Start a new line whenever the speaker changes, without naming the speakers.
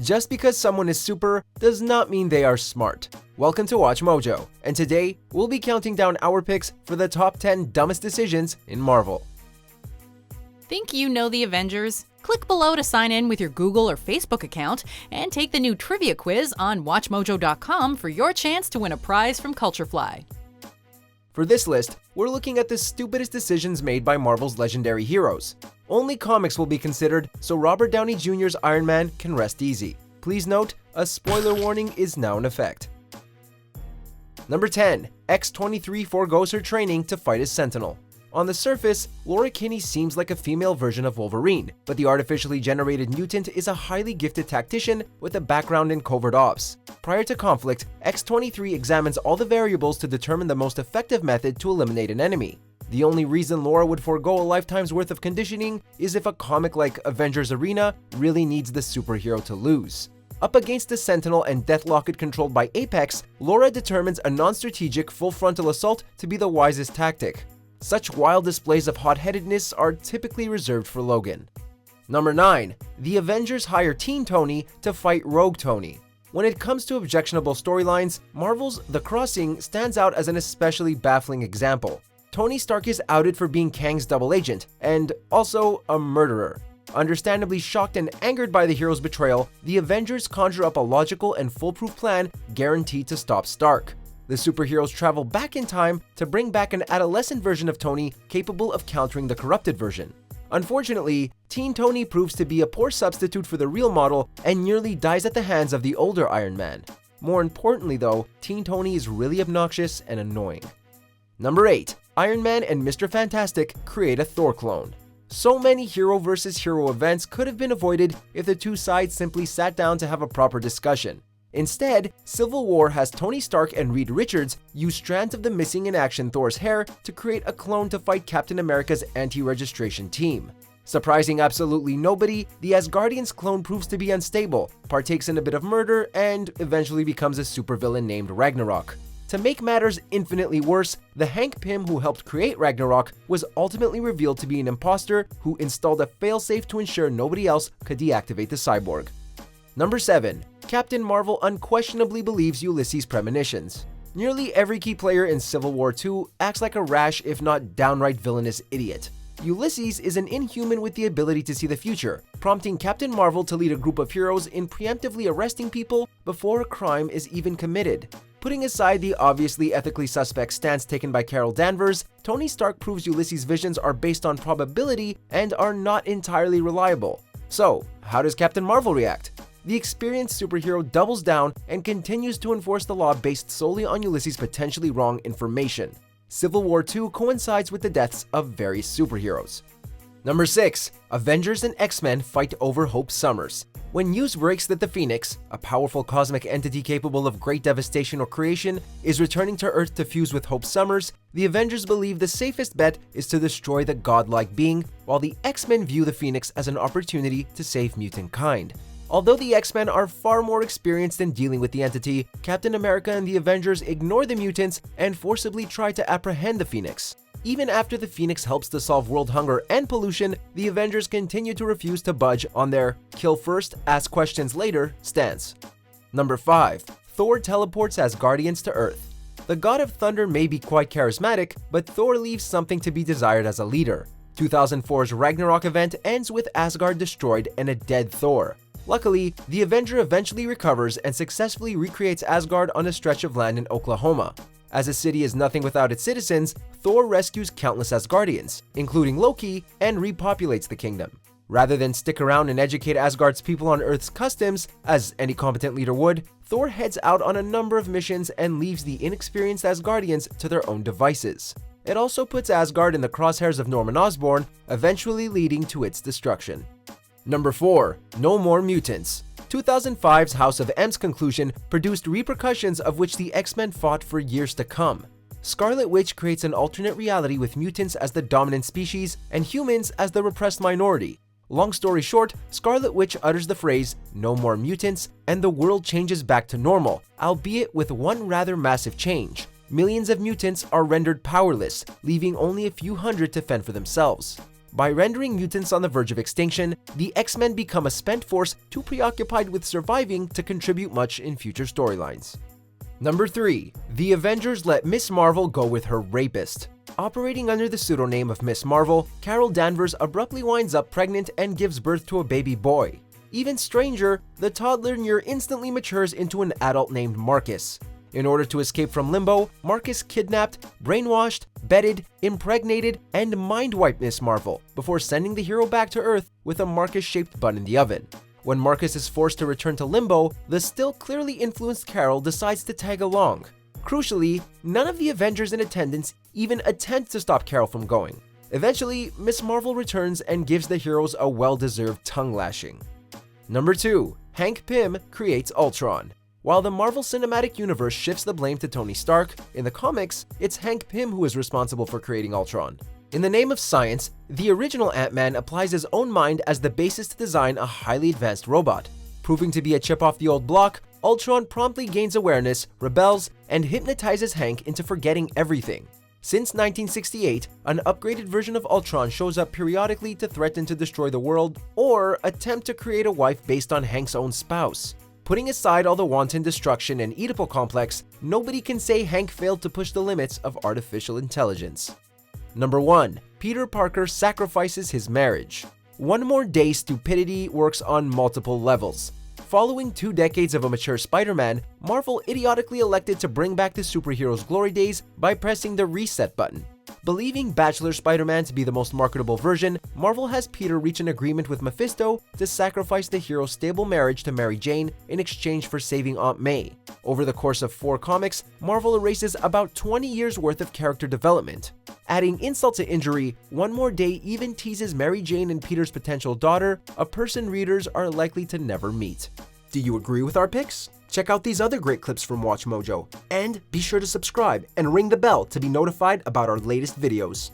Just because someone is super does not mean they are smart. Welcome to Watch Mojo, and today we'll be counting down our picks for the top 10 dumbest decisions in Marvel.
Think you know the Avengers? Click below to sign in with your Google or Facebook account and take the new trivia quiz on WatchMojo.com for your chance to win a prize from Culturefly.
For this list, we're looking at the stupidest decisions made by Marvel's legendary heroes. Only comics will be considered, so Robert Downey Jr.'s Iron Man can rest easy. Please note, a spoiler warning is now in effect. Number 10. X-23 forgoes her training to fight as Sentinel. On the surface, Laura Kinney seems like a female version of Wolverine, but the artificially generated mutant is a highly gifted tactician with a background in covert ops. Prior to conflict, X-23 examines all the variables to determine the most effective method to eliminate an enemy. The only reason Laura would forego a lifetime's worth of conditioning is if a comic like Avengers Arena really needs the superhero to lose. Up against the Sentinel and Death Locket controlled by Apex, Laura determines a non-strategic full frontal assault to be the wisest tactic. Such wild displays of hot-headedness are typically reserved for Logan. Number 9. The Avengers hire Teen Tony to fight Rogue Tony. When it comes to objectionable storylines, Marvel's The Crossing stands out as an especially baffling example. Tony Stark is outed for being Kang's double agent, and also a murderer. Understandably shocked and angered by the hero's betrayal, the Avengers conjure up a logical and foolproof plan guaranteed to stop Stark. The superheroes travel back in time to bring back an adolescent version of Tony capable of countering the corrupted version. Unfortunately, Teen Tony proves to be a poor substitute for the real model and nearly dies at the hands of the older Iron Man. More importantly though, Teen Tony is really obnoxious and annoying. Number 8. Iron Man and Mr. Fantastic create a Thor clone. So many hero versus hero events could have been avoided if the two sides simply sat down to have a proper discussion. Instead, Civil War has Tony Stark and Reed Richards use strands of the missing in action Thor's hair to create a clone to fight Captain America's anti-registration team. Surprising absolutely nobody, the Asgardian's clone proves to be unstable, partakes in a bit of murder, and eventually becomes a supervillain named Ragnarok. To make matters infinitely worse, the Hank Pym who helped create Ragnarok was ultimately revealed to be an imposter who installed a failsafe to ensure nobody else could deactivate the cyborg. Number 7. Captain Marvel unquestionably believes Ulysses' premonitions. Nearly every key player in Civil War II acts like a rash if not downright villainous idiot. Ulysses is an inhuman with the ability to see the future, prompting Captain Marvel to lead a group of heroes in preemptively arresting people before a crime is even committed. Putting aside the obviously ethically suspect stance taken by Carol Danvers, Tony Stark proves Ulysses' visions are based on probability and are not entirely reliable. So, how does Captain Marvel react? The experienced superhero doubles down and continues to enforce the law based solely on Ulysses' potentially wrong information. Civil War II coincides with the deaths of various superheroes. Number 6. Avengers and Xmen fight over Hope Summers. When news breaks that the Phoenix, a powerful cosmic entity capable of great devastation or creation, is returning to Earth to fuse with Hope Summers, the Avengers believe the safest bet is to destroy the godlike being, while the X-Men view the Phoenix as an opportunity to save mutant kind. Although the X-Men are far more experienced in dealing with the entity, Captain America and the Avengers ignore the mutants and forcibly try to apprehend the Phoenix. Even after the Phoenix helps to solve world hunger and pollution, the Avengers continue to refuse to budge on their kill first, ask questions later stance. Number 5. Thor teleports Asgardians to Earth. The god of thunder may be quite charismatic, but Thor leaves something to be desired as a leader. 2004's Ragnarok event ends with Asgard destroyed and a dead Thor. Luckily, the Avenger eventually recovers and successfully recreates Asgard on a stretch of land in Oklahoma. As a city is nothing without its citizens, Thor rescues countless Asgardians, including Loki, and repopulates the kingdom. Rather than stick around and educate Asgard's people on Earth's customs, as any competent leader would, Thor heads out on a number of missions and leaves the inexperienced Asgardians to their own devices. It also puts Asgard in the crosshairs of Norman Osborn, eventually leading to its destruction. Number 4. No More Mutants. 2005's House of M's conclusion produced repercussions of which the X-Men fought for years to come. Scarlet Witch creates an alternate reality with mutants as the dominant species and humans as the repressed minority. Long story short, Scarlet Witch utters the phrase, "No more mutants," and the world changes back to normal, albeit with one rather massive change. Millions of mutants are rendered powerless, leaving only a few hundred to fend for themselves. By rendering mutants on the verge of extinction, the X-Men become a spent force too preoccupied with surviving to contribute much in future storylines. Number 3. The Avengers let Miss Marvel go with her rapist. Operating under the pseudonym of Miss Marvel, Carol Danvers abruptly winds up pregnant and gives birth to a baby boy. Even stranger, the toddler near instantly matures into an adult named Marcus. In order to escape from limbo, Marcus kidnapped, brainwashed, bedded, impregnated, and mind-wiped Miss Marvel before sending the hero back to Earth with a Marcus-shaped bun in the oven. When Marcus is forced to return to limbo, the still clearly influenced Carol decides to tag along. Crucially, none of the Avengers in attendance even attempt to stop Carol from going. Eventually, Miss Marvel returns and gives the heroes a well-deserved tongue lashing. Number 2. Hank Pym creates Ultron. While the Marvel Cinematic Universe shifts the blame to Tony Stark, in the comics, it's Hank Pym who is responsible for creating Ultron. In the name of science, the original Ant-Man applies his own mind as the basis to design a highly advanced robot. Proving to be a chip off the old block, Ultron promptly gains awareness, rebels, and hypnotizes Hank into forgetting everything. Since 1968, an upgraded version of Ultron shows up periodically to threaten to destroy the world or attempt to create a wife based on Hank's own spouse. Putting aside all the wanton destruction and Oedipal complex, nobody can say Hank failed to push the limits of artificial intelligence. Number 1. Peter Parker sacrifices his marriage. One More Day stupidity works on multiple levels. Following 2 decades of a mature Spider-Man, Marvel idiotically elected to bring back the superhero's glory days by pressing the reset button. Believing Bachelor Spider-Man to be the most marketable version, Marvel has Peter reach an agreement with Mephisto to sacrifice the hero's stable marriage to Mary Jane in exchange for saving Aunt May. Over the course of 4 comics, Marvel erases about 20 years worth of character development. Adding insult to injury, One More Day even teases Mary Jane and Peter's potential daughter, a person readers are likely to never meet. Do you agree with our picks? Check out these other great clips from WatchMojo, and be sure to subscribe and ring the bell to be notified about our latest videos.